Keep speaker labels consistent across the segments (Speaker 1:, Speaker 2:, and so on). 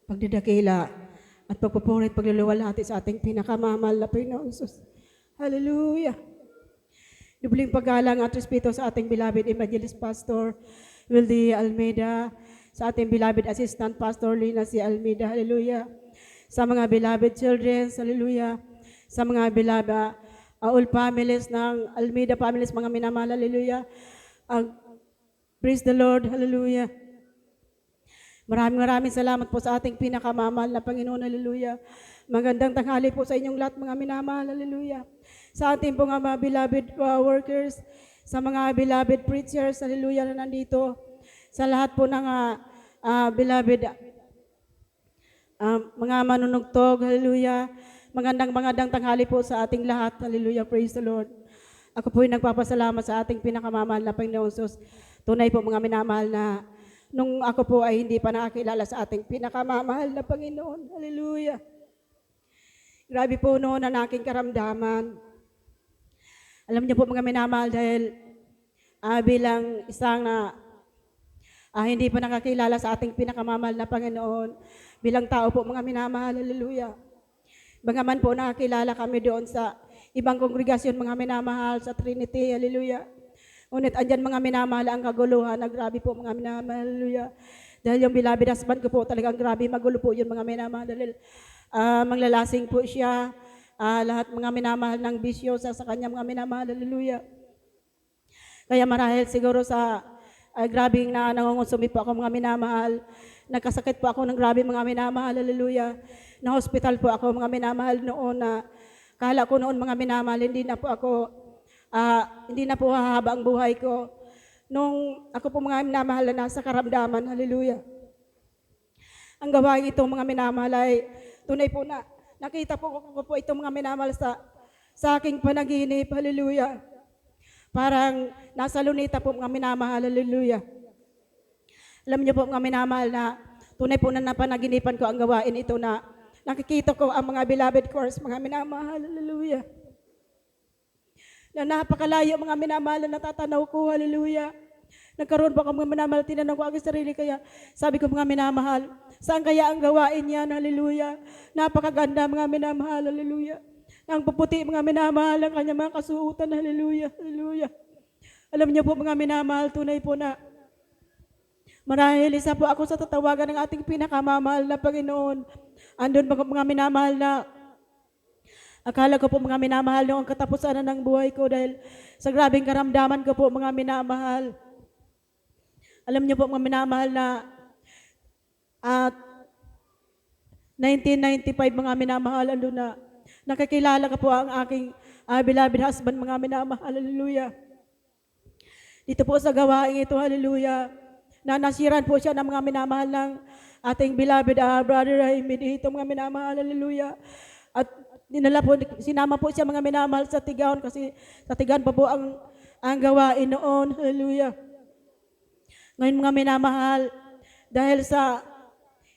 Speaker 1: pagdidakila, at pagpupuri at pagluluwalhati sa ating pinakamamahal na Panginoon Jesus. Hallelujah! Dubling paggalang at respeto sa ating beloved Evangelist Pastor Wildy Almeida, sa ating beloved Assistant Pastor Lina C. Almeida, hallelujah. Sa mga beloved children, hallelujah. Sa mga beloved all families ng Almeida families, mga minamahal, hallelujah. Praise the Lord, hallelujah. Maraming salamat po sa ating pinakamamahal na Panginoon, hallelujah. Magandang tanghali po sa inyong lahat, mga minamahal, hallelujah. Sa ating po mga beloved workers, sa mga beloved preachers, hallelujah, na nandito, sa lahat po ng beloved mga manunugtog, hallelujah. Magandang tanghali po sa ating lahat, hallelujah, praise the Lord. Ako po ay nagpapasalamat sa ating pinakamamahal na Panginoon Jesus. Tunay po mga minamahal na nung ako po ay hindi pa nakakilala sa ating pinakamamahal na Panginoon. Hallelujah. Grabe po noon ang aking karamdaman. Alam niyo po mga minamahal dahil bilang isang hindi pa nakakilala sa ating pinakamamahal na Panginoon, bilang tao po mga minamahal, hallelujah. Bagaman po nakakilala kami doon sa ibang kongregasyon mga minamahal sa Trinity, hallelujah. Ngunit andyan mga minamahal ang kaguluhan, grabe po mga minamahal, hallelujah. Dahil yung beloved husband ko po talagang grabe, magulo po yun mga minamahal. Dahil manglalasing po siya, lahat mga minamahal ng bisyo sa kanya mga minamahal, hallelujah. Kaya marahil siguro sa grabing na nangungusumi po ako mga minamahal, nagkasakit po ako ng grabe mga minamahal, hallelujah. Na hospital po ako mga minamahal noon na kala ko noon mga minamahal, hindi na po hahaba ang buhay ko. Nung ako po mga minamahal na nasa karamdaman, hallelujah. Ang gawain itong mga minamahal ay tunay po na nakita po ko po itong mga minamahal sa aking panaginip, hallelujah. Parang nasa lunita po mga minamahal, hallelujah. Alam niyo po mga minamahal na tunay po na napanaginipan ko ang gawain ito na nakikita ko ang mga beloved course, mga minamahal, hallelujah. Na napakalayo mga minamahal na natatanaw ko, hallelujah. Nagkaroon pa ako mga minamahal, tinanong ko ang sarili, kaya sabi ko mga minamahal, saan kaya ang gawain yan, hallelujah. Napakaganda mga minamahal, hallelujah. Ang puputi mga minamahal, ang kanyang mga kasuutan, hallelujah, hallelujah. Alam niyo po mga minamahal, tunay po na marahil isa po ako sa tatawagan ng ating pinakamamahal na Panginoon. Andun mga minamahal na akala ko po mga minamahal noong katapusan ng buhay ko dahil sa grabing karamdaman ko po mga minamahal. Alam niyo po mga minamahal na 1995 mga minamahal, andun na nakakilala ko po ang aking beloved husband mga minamahal, hallelujah. Dito po sa gawain ito, hallelujah, na nasiran po siya ng mga minamahal ng ating beloved brother Raymond dito mga minamahal, hallelujah. At sinama po siya mga minamahal sa Tigaon kasi sa Tigaon pa po ang gawain noon, hallelujah. Ngayon mga minamahal, dahil sa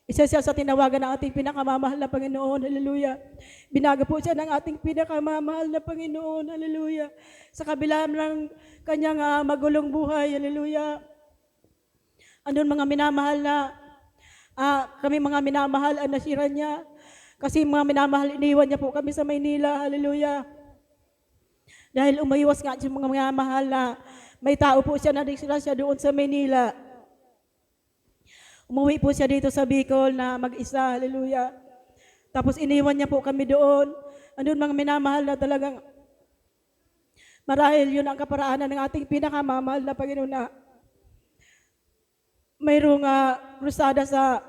Speaker 1: isa siya sa tinawagan ng ating pinakamamahal na Panginoon, hallelujah. Binaga po siya ng ating pinakamamahal na Panginoon, hallelujah. Sa kabila ng kanyang magulong buhay, hallelujah. Andun mga minamahal na kami mga minamahal ang nasira niya. Kasi mga minamahal, iniwan niya po kami sa Maynila, hallelujah. Dahil umayiwas nga siya mga minamahal na may tao po siya na nasira siya doon sa Maynila. Umuwi po siya dito sa Bicol na mag-isa, hallelujah. Tapos iniwan niya po kami doon. Andun mga minamahal na talagang marahil yun ang kaparaanan ng ating pinakamamahal na Panginoon na mayroong krusada sa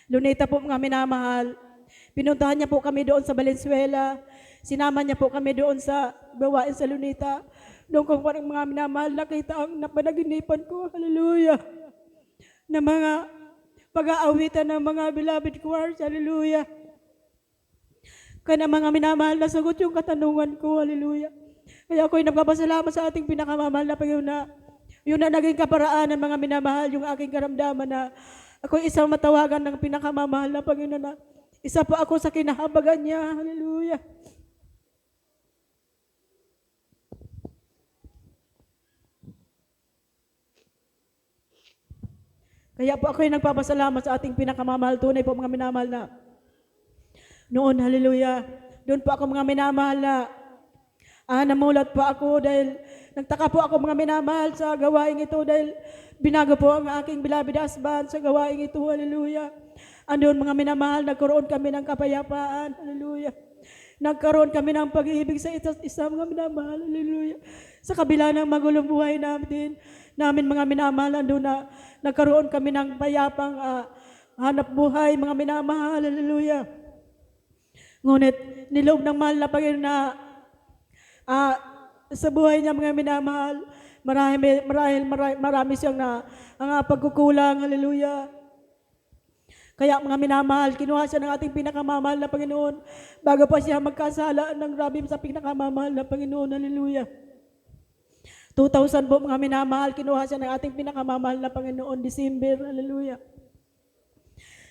Speaker 1: Luneta po mga minamahal. Pinuntahan niya po kami doon sa Valenzuela. Sinama niya po kami doon sa gawain sa Luneta. Doon ko parang mga minamahal nakita ang napanaginipan ko, hallelujah. Na mga pag-aawitan ng mga beloved choirs, hallelujah. Kaya mga minamahal na sagot yung katanungan ko, hallelujah. Kaya ako'y nagpapasalamat sa ating pinakamamahal na Panginoon na yun na naging kaparaan ng mga minamahal, yung aking karamdaman na ako'y isang matawagan ng pinakamamahal na Panginoon na isa pa ako sa kinahabagan niya, hallelujah. Kaya po ako'y nagpapasalamat sa ating pinakamamahal. Tunay po mga minamahal na noon, hallelujah. Doon po ako mga minamahal na namulat po ako dahil nagtaka po ako mga minamahal sa gawaing ito dahil binago po ang aking beloved husband sa gawaing ito, hallelujah. Andun mga minamahal, nagkaroon kami ng kapayapaan, hallelujah. Nagkaroon kami ng pag-ibig sa isa't isa mga minamahal, hallelujah. Sa kabila ng magulong buhay namin mga minamahal, andun na nagkaroon kami ng payapang hanap buhay mga minamahal, hallelujah. Ngunit niloob ng mahal na Panginoon na sa buhay niya mga minamahal, marami siyang pagkukulang, hallelujah. Kaya mga minamahal, kinuha siya ng ating pinakamamahal na Panginoon bago pa siya magkasala ng grabe sa pinakamamahal na Panginoon, hallelujah. 2000 po mga minamahal, kinuha siya ng ating pinakamamahal na Panginoon, December, hallelujah.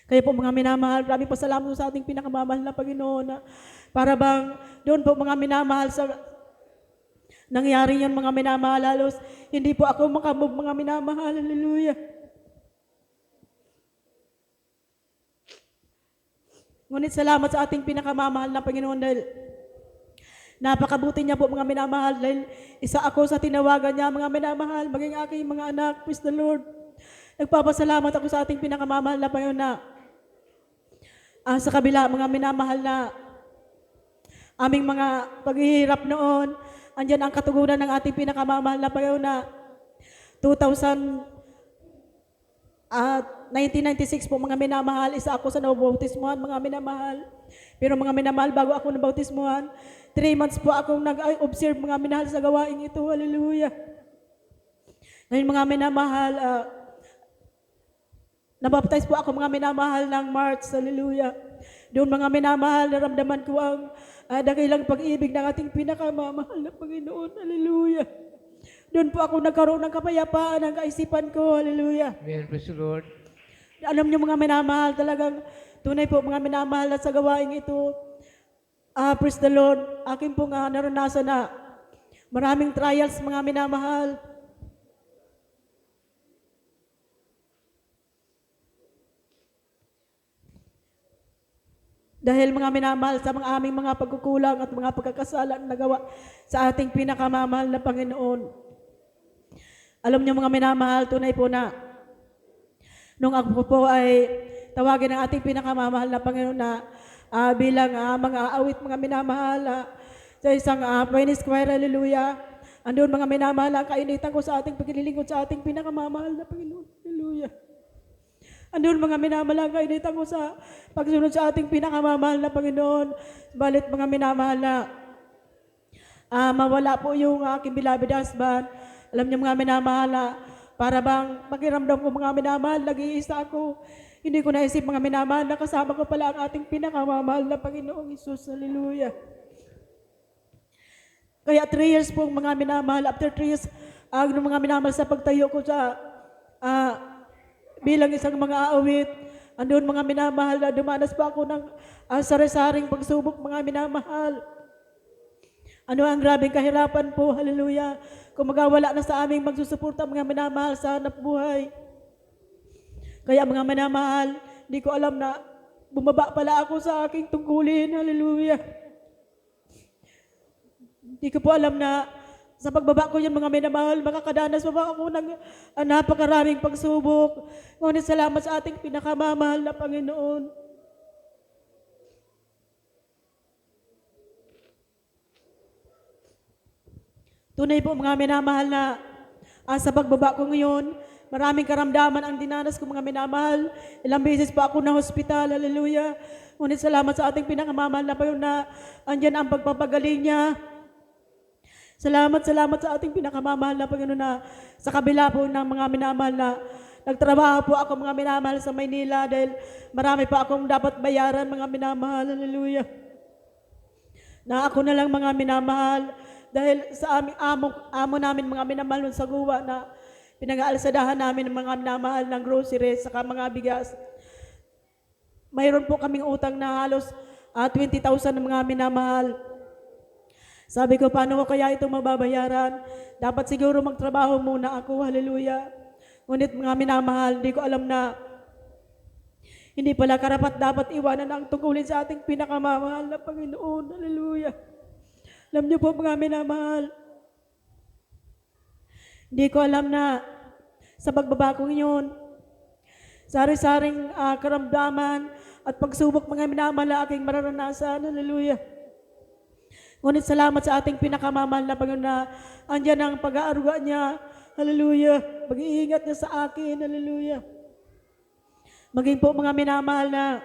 Speaker 1: Kaya po mga minamahal, maraming pasalamat sa ating pinakamamahal na Panginoon na para bang doon po mga minamahal sa nangyari yun mga minamahal, halos hindi po ako makamove mga minamahal, hallelujah. Ngunit salamat sa ating pinakamamahal na Panginoon dahil napakabuti niya po mga minamahal dahil isa ako sa tinawagan niya mga minamahal, maging aking mga anak, praise the Lord. Nagpapasalamat ako sa ating pinakamamahal na Panginoon na sa kabila mga minamahal na aming mga paghihirap noon, andyan ang katugunan ng ating pinakamamahal na Panginoon na 1996 po mga minamahal, isa ako sa nabautismuhan mga minamahal. Pero mga minamahal, bago ako nabautismuhan, 3 months po akong nag-observe mga minamahal sa gawaing ito, hallelujah. Ngayon mga minamahal, nabaptize po ako mga minamahal ng March, hallelujah. Doon mga minamahal, naramdaman ko ang dakilang pag-ibig ng ating pinakamamahal na Panginoon, hallelujah. Doon po ako nagkaroon ng kapayapaan ng kaisipan ko, hallelujah.
Speaker 2: Amen, praise the Lord.
Speaker 1: Alam niyo mga minamahal, talagang tunay po mga minamahal at sa gawaing ito, praise the Lord, akin pong naranasan na maraming trials mga minamahal. Dahil mga minamahal sa mga aming mga pagkukulang at mga pagkakasala na nagawa sa ating pinakamamahal na Panginoon. Alam niyo mga minamahal, tunay po na nung ako po ay tawagin ng ating pinakamamahal na Panginoon na bilang mga awit mga minamahal sa isang Pioneer Choir, hallelujah. Andun mga minamahal, kainitan ko sa ating paglilingkod sa ating pinakamamahal na Panginoon, hallelujah. Andun mga minamahal, kainitan ko sa pagsunod sa ating pinakamamahal na Panginoon. Balit mga minamahal na mawala po yung aking beloved husband. Alam niyo mga minamahal na para bang pakiramdam ko mga minamahal, nag-iisa ako. Hindi ko naisip mga minamahal na kasama ko pala ang ating pinakamamahal na Panginoong Isus, hallelujah. Kaya 3 years po mga minamahal, after 3 years, nung mga minamahal sa pagtayo ko sa bilang isang mga awit, andun mga minamahal na dumanas pa ako ng sari-saring pagsubok mga minamahal. Ano ang grabing kahirapan po, hallelujah. Kung magawala na sa aming magsusuporta mga minamahal sa hanap buhay. Kaya mga minamahal, hindi ko alam na bumaba pala ako sa aking tungkulin, hallelujah. Hindi ko po alam na sa pagbaba ko yan mga minamahal, makakadanas pa ba ako ng napakaraming pagsubok. Ngunit salamat sa ating pinakamamahal na Panginoon. Tunay po mga minamahal na sa pagbaba ko ngayon, maraming karamdaman ang dinanas ko mga minamahal. Ilang beses pa ako na hospital, hallelujah. Ngunit salamat sa ating pinakamamahal na Panginoon na andyan ang pagpapagaling niya. Salamat sa ating pinakamamahal na Panginoon na sa kabila po ng mga minamahal na nagtrabaho po ako mga minamahal sa Maynila dahil marami pa akong dapat bayaran mga minamahal, hallelujah. Na ako na lang mga minamahal dahil sa aming amo namin mga minamahal sa guwa na pinag-aalsadahan namin ng mga minamahal ng groceries saka mga bigas. Mayroon po kaming utang na halos 20,000 ng mga minamahal. Sabi ko, paano ko kaya ito mababayaran? Dapat siguro magtrabaho muna ako, hallelujah. Ngunit mga minamahal, hindi ko alam na hindi pala karapat dapat iwanan ang tungkulin sa ating pinakamamahal na Panginoon. Hallelujah. Alam niyo po mga minamahal, hindi ko alam na sa pagbabakong yun, sari-saring karamdaman at pagsubok mga minamahal na aking mararanasan. Hallelujah. Ngunit salamat sa ating pinakamamahal na Panginoon na andyan ang pag-aaruga niya. Hallelujah. Mag-iingat niya sa akin. Hallelujah. Maging po mga minamahal na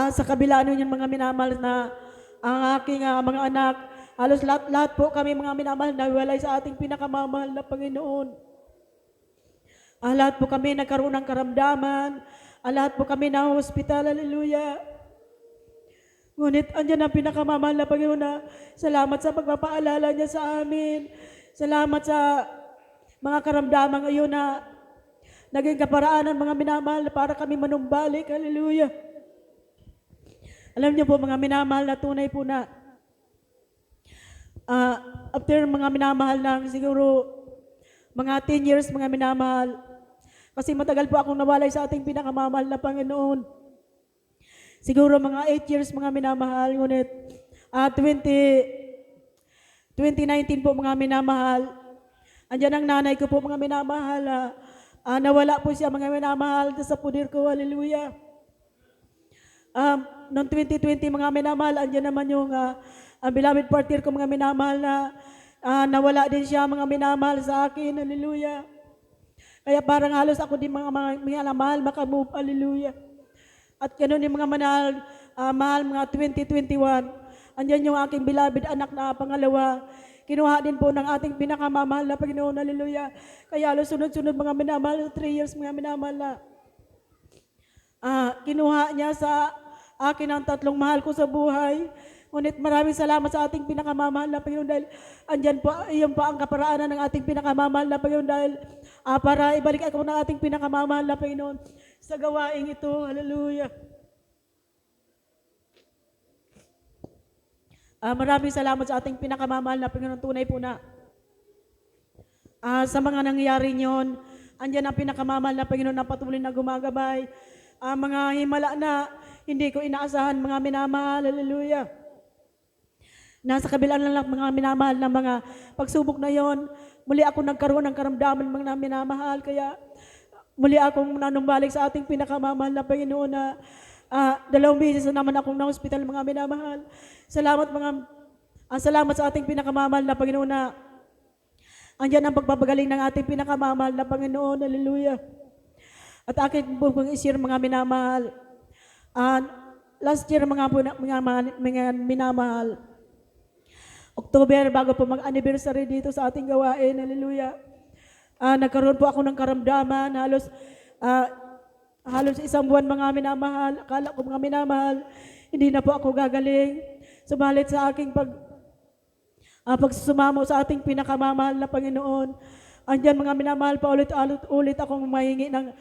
Speaker 1: sa kabila nun yung mga minamahal na ang aking mga anak, halos lahat po kami mga minamahal na walay sa ating pinakamamahal na Panginoon. Lahat po kami nagkaroon ng karamdaman, lahat po kami na hospital. Hallelujah. Ngunit andyan ang pinakamamahal na Panginoon na salamat sa pagpapaalala niya sa amin. Salamat sa mga karamdaman ngayon na naging kaparaanan mga minamahal para kami manumbalik. Hallelujah. Alam niyo po mga minamahal na tunay po na after mga minamahal ng siguro mga 10 years mga minamahal, kasi matagal po akong nawalay sa ating pinakamamahal na Panginoon. Siguro mga 8 years mga minamahal, ngunit 2019 po mga minamahal, andyan ang nanay ko po mga minamahal, nawala po siya mga minamahal sa pudir ko. Hallelujah. Noong 2020 mga minamahal, andyan naman yung beloved partner ko mga minamahal na nawala din siya mga minamahal sa akin. Hallelujah. Kaya parang halos ako din mga minamahal makamove. Hallelujah. At ganoon yung mga mahal mga 2021, andyan yung aking beloved anak na pangalawa. Kinuha din po ng ating pinakamamahal na Panginoon. Hallelujah. Kaya halos sunod-sunod mga minamahal, 3 years mga minamahal na kinuha niya sa akin ang 3 mahal ko sa buhay. Ngunit maraming salamat sa ating pinakamamahal na Panginoon dahil andyan po, iyon pa ang kaparaanan ng ating pinakamamahal na Panginoon dahil para ibalik ako ng ating pinakamamahal na Panginoon sa gawaing ito. Hallelujah. Maraming salamat sa ating pinakamamahal na Panginoon. Tunay po na sa mga nangyayari nyon, andyan ang pinakamamahal na Panginoon na patuloy na gumagabay. Mga himala na hindi ko inaasahan mga minamahal. Hallelujah. Nasa kabila na lang mga minamahal na mga pagsubok na yon, muli ako nagkaroon ng karamdaman mga minamahal. Kaya muli akong nanumbalik sa ating pinakamamahal na Panginoon na 2 beses na naman akong na-hospital mga minamahal. Salamat sa ating pinakamamahal na Panginoon na andyan ang pagpapagaling ng ating pinakamamahal na Panginoon. Hallelujah. At aking pong i-share mga minamahal. Last year mga minamahal, October, bago po mag-anniversary dito sa ating gawain. Hallelujah. Nagkaroon po ako ng karamdaman, halos 1 buwan mga minamahal. Akala ko mga minamahal, hindi na po ako gagaling. Subalit sa aking pagsusumamo sa ating pinakamamahal na Panginoon, andyan mga minamahal, paulit-ulit akong mahingi ng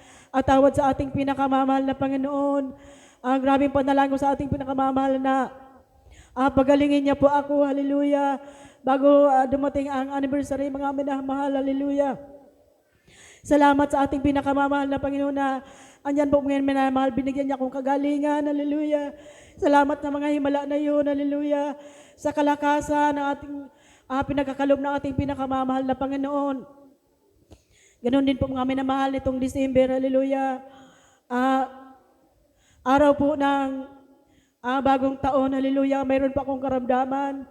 Speaker 1: tawad sa ating pinakamamahal na Panginoon. Grabing panalangin ko sa ating pinakamamahal na pagalingin niya po ako. Hallelujah. Bago dumating ang anniversary mga minamahal. Hallelujah. Salamat sa ating pinakamamahal na Panginoon na andyan po mga minamahal, binigyan niya akong kagalingan. Hallelujah. Salamat na mga himala na yun. Hallelujah. Sa kalakasan ng ating pinagkakalob ng ating pinakamamahal na Panginoon. Ganon din po mga minamahal nitong December. Hallelujah. Araw po ng bagong taon. Hallelujah. Mayroon pa akong karamdaman.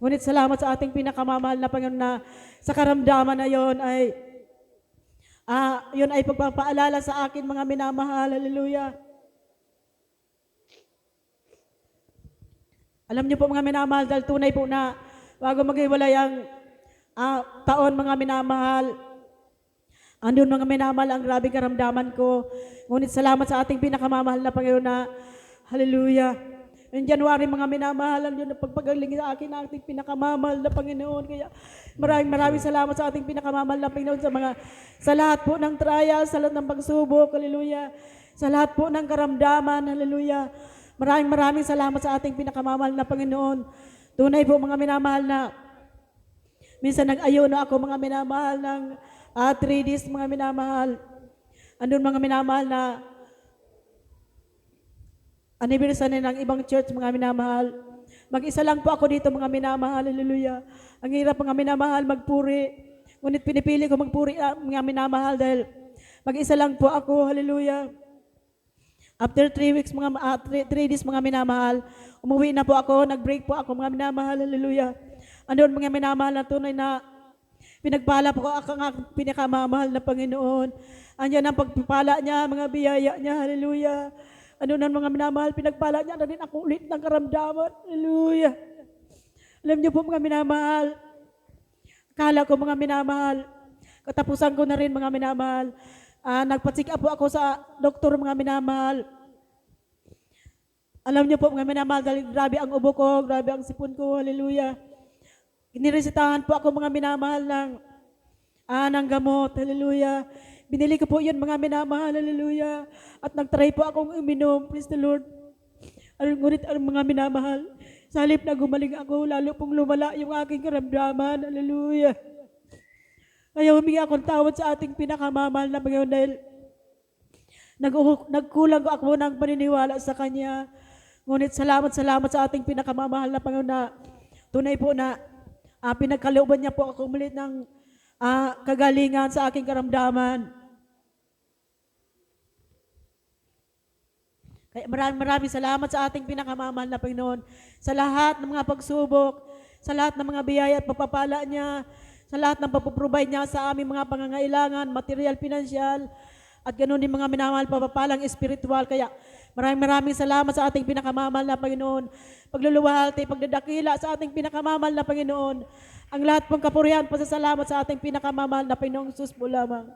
Speaker 1: Ngunit salamat sa ating pinakamamahal na Panginoon na sa karamdaman na yon ay pagpapaalala sa akin mga minamahal. Hallelujah. Alam niyo po mga minamahal, dahil tunay po na bago maghiwalay ang taon mga minamahal, andun mga minamahal ang grabing karamdaman ko. Ngunit salamat sa ating pinakamamahal na Panginoon na hallelujah. Noong January mga minamahal, andun ang pagpagaling sa akin ang ating pinakamamahal na Panginoon. Kaya maraming salamat sa ating pinakamamahal na Panginoon sa lahat po ng trial, sa lahat ng pagsubok. Hallelujah. Sa lahat po ng karamdaman. Hallelujah. Maraming salamat sa ating pinakamamahal na Panginoon. Tunay po mga minamahal na minsan nag-ayo na ako mga minamahal ng 3 days mga minamahal. Andun mga minamahal na anniversary ng ibang church mga minamahal. Mag-isa lang po ako dito mga minamahal. Hallelujah. Ang hirap mga minamahal magpuri. Ngunit pinipili ko magpuri mga minamahal dahil mag-isa lang po ako. Hallelujah. After 3 weeks, 3 days mga minamahal, umuwi na po ako, nag-break po ako mga minamahal. Hallelujah. Andun mga minamahal na tunay na pinagpala po ako ang aking pinakamamahal na Panginoon. Andiyan ang pagpapala niya, mga biyaya niya. Hallelujah. Ano na mga minamahal, pinagpala niya na rin ako ulit ng karamdaman. Hallelujah. Alam niyo po mga minamahal, akala ko mga minamahal, katapusan ko na rin mga minamahal. Nagpa-check up po ako sa doktor mga minamahal. Alam niyo po mga minamahal, dahil grabe ang ubo ko, grabe ang sipon ko. Hallelujah. Iniresetahan po ako mga minamahal ng gamot. Hallelujah. Binili ko po yun mga minamahal, hallelujah. At nag-try po akong uminom, praise the Lord. Ngunit ang mga minamahal, sa halip na gumaling ako, lalo pong lumala yung aking karamdaman, hallelujah. Kaya humingi akong tawad sa ating pinakamamahal na Panginoon dahil nagkulang ako ng paniniwala sa Kanya. Ngunit salamat sa ating pinakamamahal na Panginoon na tunay po na pinagkalooban niya po ako ulit ng kagalingan sa aking karamdaman. Kaya maraming salamat sa ating pinakamamahal na Panginoon sa lahat ng mga pagsubok, sa lahat ng mga biyaya at papapala niya, sa lahat ng papaprovide niya sa aming mga pangangailangan, material, pinansyal, at ganoon din mga minamahal papapalang espiritual. Kaya maraming salamat sa ating pinakamamahal na Panginoon. Pagluluwalhati, pagdadakila sa ating pinakamamahal na Panginoon. Ang lahat pong kapurihan, pasasalamat sa ating pinakamamahal na Panginoong Sus po lamang.